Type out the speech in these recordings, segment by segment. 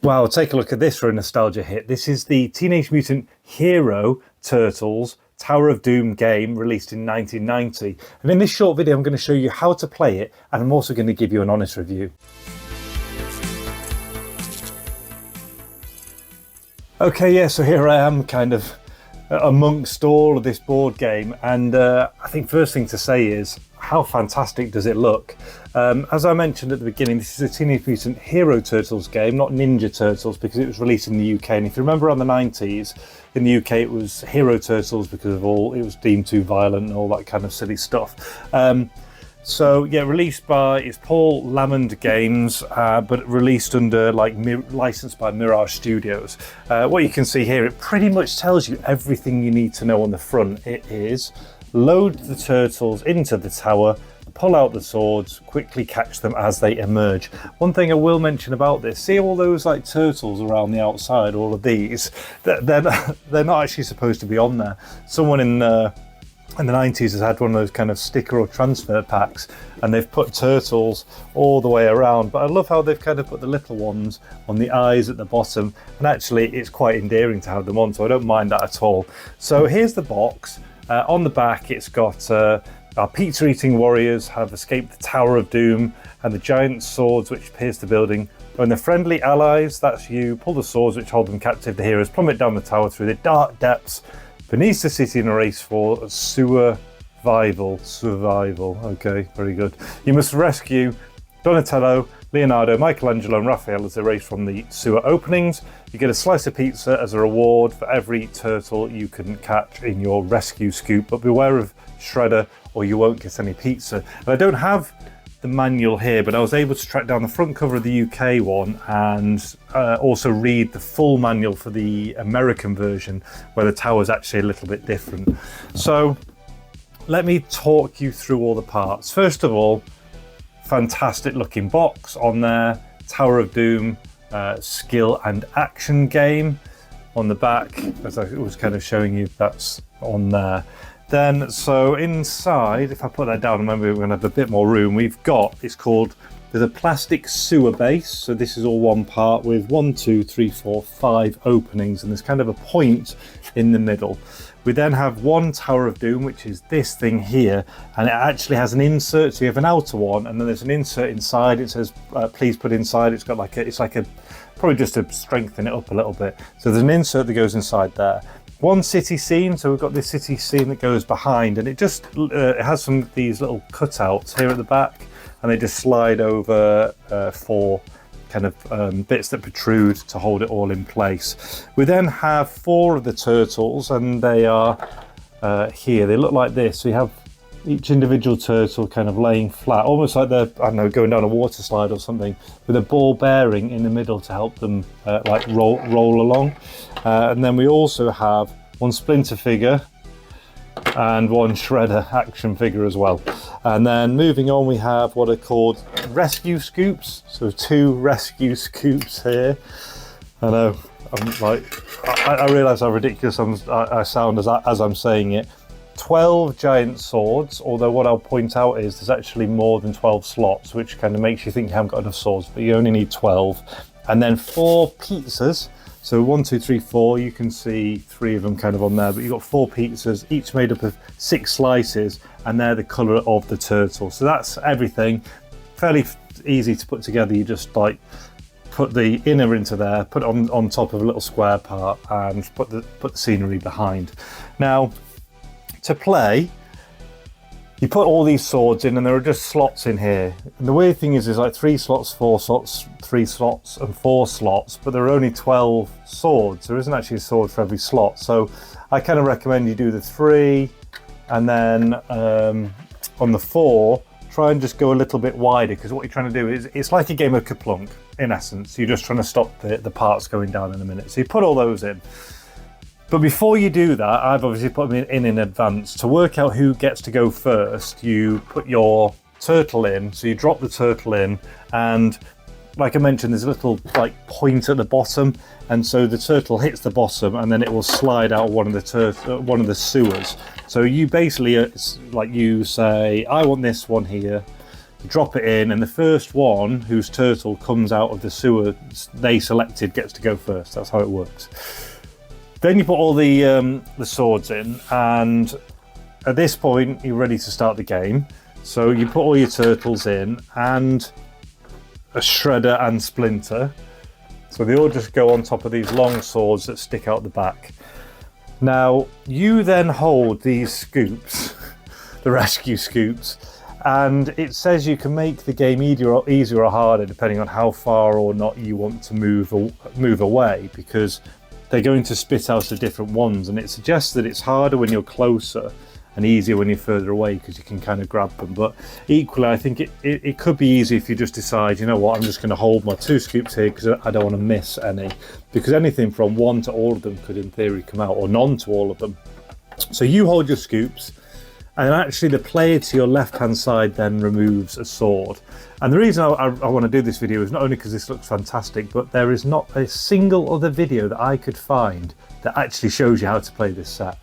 Wow, take a look at this for a nostalgia hit. This is the Teenage Mutant Hero Turtles Tower of Doom game released in 1990. And in this short video, I'm going to show you how to play it, and I'm also going to give you an honest review. Okay, yeah, so here I am kind of amongst all of this board game, and I think first thing to say is how fantastic does it look. As I mentioned at the beginning, this is a Teenage Mutant Hero Turtles game, not Ninja Turtles, because it was released in the UK. And if you remember around the 90s, in the UK it was Hero Turtles because of it was deemed too violent and all that kind of silly stuff. So yeah, released by, it's Paul Lamond Games, but released under licensed by Mirage Studios. What you can see here, it pretty much tells you everything you need to know on the front. It is load the turtles into the tower, pull out the swords, quickly catch them as they emerge. One thing I will mention about this, see all those like turtles around the outside, all of these, they're not actually supposed to be on there. Someone in the 90s has had one of those kind of sticker or transfer packs, and they've put turtles all the way around, but I love how they've kind of put the little ones on the eyes at the bottom, and actually it's quite endearing to have them on, so I don't mind that at all. So here's the box. On the back it's got our pizza-eating warriors have escaped the Tower of Doom, and the giant swords which pierce the building. When the friendly allies, that's you, pull the swords which hold them captive, the heroes plummet down the tower through the dark depths beneath the city in a race for survival. Okay, very good. You must rescue Donatello, Leonardo, Michelangelo and Raphael as they race from the sewer openings. You get a slice of pizza as a reward for every turtle you can catch in your rescue scoop, but beware of Shredder or you won't get any pizza. And I don't have the manual here, but I was able to track down the front cover of the UK one and also read the full manual for the American version, where the tower is actually a little bit different. So let me talk you through all the parts. First of all, fantastic looking box on there, Tower of Doom skill and action game on the back, as I was kind of showing you, that's on there. Then, so inside, if I put that down, maybe we're going to have a bit more room. We've got, there's a plastic sewer base. So this is all one part with 1, 2, 3, 4, 5 openings, and there's kind of a point in the middle. We then have one Tower of Doom, which is this thing here, and it actually has an insert. So you have an outer one, and then there's an insert inside. It says, please put inside. It's got probably just to strengthen it up a little bit. So there's an insert that goes inside there. One city scene, so we've got this city scene that goes behind, and it just it has some of these little cutouts here at the back, and they just slide over 4 kind of bits that protrude to hold it all in place. We then have 4 of the turtles, and they are here. They look like this. So you have each individual turtle kind of laying flat, almost like they're, I don't know, going down a water slide or something, with a ball bearing in the middle to help them like roll along. And then we also have one Splinter figure and one Shredder action figure as well. And then moving on, we have what are called rescue scoops. So 2 rescue scoops here. I know, I realise how ridiculous I sound as I'm saying it. 12 giant swords, although what I'll point out is there's actually more than 12 slots, which kind of makes you think you haven't got enough swords, but you only need 12. And then 4 pizzas. So 1, 2, 3, 4, you can see 3 of them kind of on there, but you've got 4 pizzas, each made up of 6 slices, and they're the colour of the turtle. So that's everything. Fairly easy to put together. You just like put the inner into there, put it on top of a little square part, and put the scenery behind. Now, to play, you put all these swords in, and there are just slots in here. And the weird thing is there's like 3 slots, 4 slots, 3 slots, and 4 slots, but there are only 12 swords. There isn't actually a sword for every slot. So I kind of recommend you do the 3, and then on the 4, try and just go a little bit wider, because what you're trying to do is, it's like a game of Kaplunk, in essence. You're just trying to stop the parts going down in a minute. So you put all those in. But before you do that, I've obviously put them in advance. To work out who gets to go first, you put your turtle in. So you drop the turtle in, and like I mentioned, there's a little like point at the bottom, and so the turtle hits the bottom, and then it will slide out one of the sewers. So you basically, it's like you say, I want this one here. drop it in, and the first one whose turtle comes out of the sewer they selected gets to go first. That's how it works. Then you put all the swords in, and at this point you're ready to start the game. So you put all your turtles in, and a shredder and splinter. So they all just go on top of these long swords that stick out the back. Now you then hold these scoops, the rescue scoops, and it says you can make the game easier or harder depending on how far or not you want to move away, because they're going to spit out the different ones, and it suggests that it's harder when you're closer and easier when you're further away because you can kind of grab them. But equally, I think it could be easy if you just decide, you know what, I'm just going to hold my 2 scoops here because I don't want to miss any, because anything from 1 to all of them could in theory come out, or none to all of them. So you hold your scoops, and actually the player to your left hand side then removes a sword. And the reason I want to do this video is not only because this looks fantastic, but there is not a single other video that I could find that actually shows you how to play this set.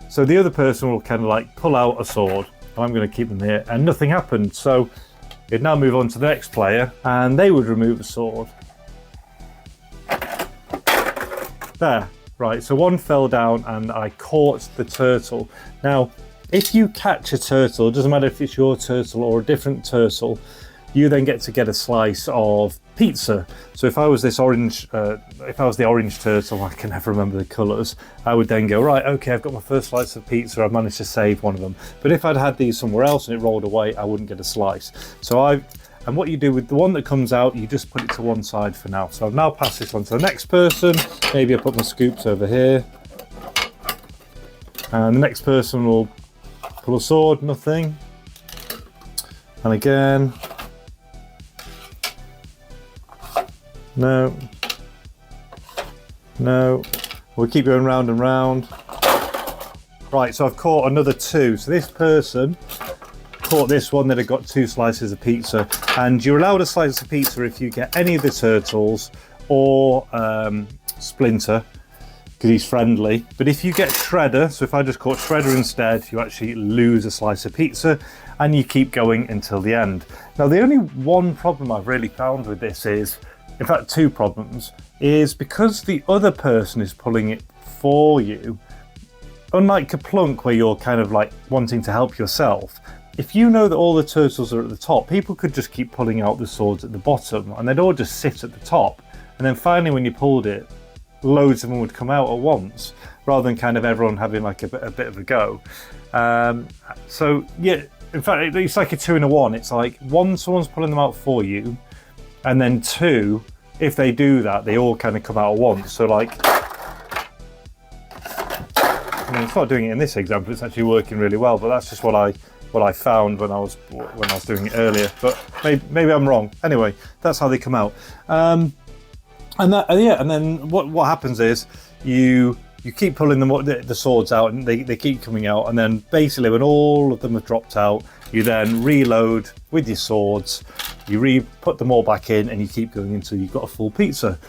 So the other person will kind of like pull out a sword, and I'm going to keep them here, and nothing happened. So you'd now move on to the next player, and they would remove a sword. There, right, so one fell down and I caught the turtle. Now, if you catch a turtle, it doesn't matter if it's your turtle or a different turtle, you then get a slice of pizza. So if I was this orange, if I was the orange turtle, I can never remember the colours, I would then go, right, okay, I've got my first slice of pizza, I've managed to save one of them. But if I'd had these somewhere else and it rolled away, I wouldn't get a slice. And what you do with the one that comes out, you just put it to one side for now. So I've now passed this on to the next person. Maybe I put my scoops over here. And the next person will pull a sword, nothing. And again. No. No. We'll keep going round and round. Right, so I've caught another 2. So this person caught this one that had got 2 slices of pizza, and you're allowed a slice of pizza if you get any of the turtles or Splinter, because he's friendly. But if you get Shredder, so if I just caught Shredder instead, you actually lose a slice of pizza, and you keep going until the end. Now the only one problem I've really found with this is, in fact 2 problems, is because the other person is pulling it for you, unlike Kaplunk where you're kind of like wanting to help yourself, if you know that all the turtles are at the top, people could just keep pulling out the swords at the bottom, and they'd all just sit at the top. And then finally when you pulled it, loads of them would come out at once, rather than kind of everyone having like a bit of a go. So yeah, in fact, it's like a 2 in a 1. It's like 1, someone's pulling them out for you, and then 2, if they do that, they all kind of come out at once. So like, I mean, it's not doing it in this example, it's actually working really well, but that's just what I found when I was doing it earlier, but maybe I'm wrong. Anyway, that's how they come out. And then what happens is you keep pulling the swords out, and they keep coming out, and then basically when all of them have dropped out, you then reload with your swords, you put them all back in, and you keep going until you've got a full pizza.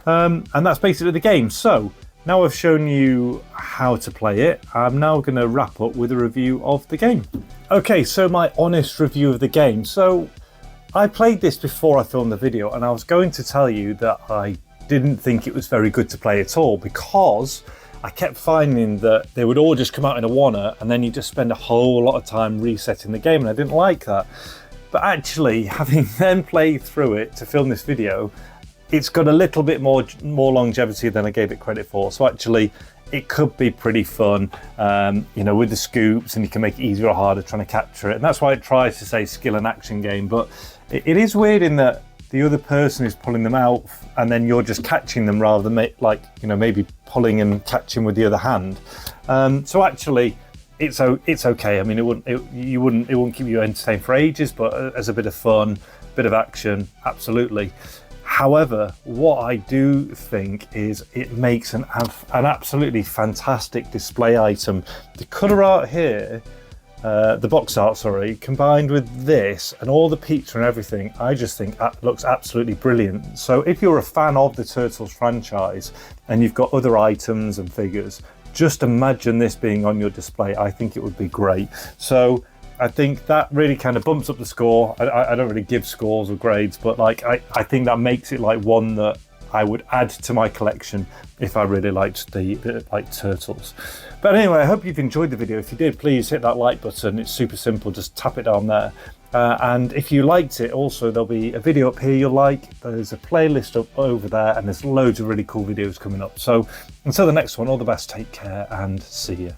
And that's basically the game. So now I've shown you how to play it, I'm now going to wrap up with a review of the game. Okay, so my honest review of the game. So I played this before I filmed the video, and I was going to tell you that I didn't think it was very good to play at all, because I kept finding that they would all just come out in a oneer, and then you just spend a whole lot of time resetting the game, and I didn't like that. But actually, having then played through it to film this video, it's got a little bit more longevity than I gave it credit for. So actually, it could be pretty fun, you know, with the scoops, and you can make it easier or harder trying to capture it. And that's why it tries to say skill and action game. But it is weird in that the other person is pulling them out, and then you're just catching them rather than like, you know, maybe pulling and catching with the other hand. So actually, it's okay. I mean, it wouldn't keep you entertained for ages, but as a bit of fun, bit of action, absolutely. However, what I do think is it makes an absolutely fantastic display item. The colour art here, the box art, sorry, combined with this and all the pizza and everything, I just think looks absolutely brilliant. So if you're a fan of the Turtles franchise and you've got other items and figures, just imagine this being on your display. I think it would be great. So I think that really kind of bumps up the score. I don't really give scores or grades, but like I think that makes it like one that I would add to my collection if I really liked the like turtles. But anyway, I hope you've enjoyed the video. If you did, please hit that like button. It's super simple, just tap it down there. And if you liked it, also there'll be a video up here you'll like. There's a playlist up over there, and there's loads of really cool videos coming up. So until the next one, all the best, take care, and see you.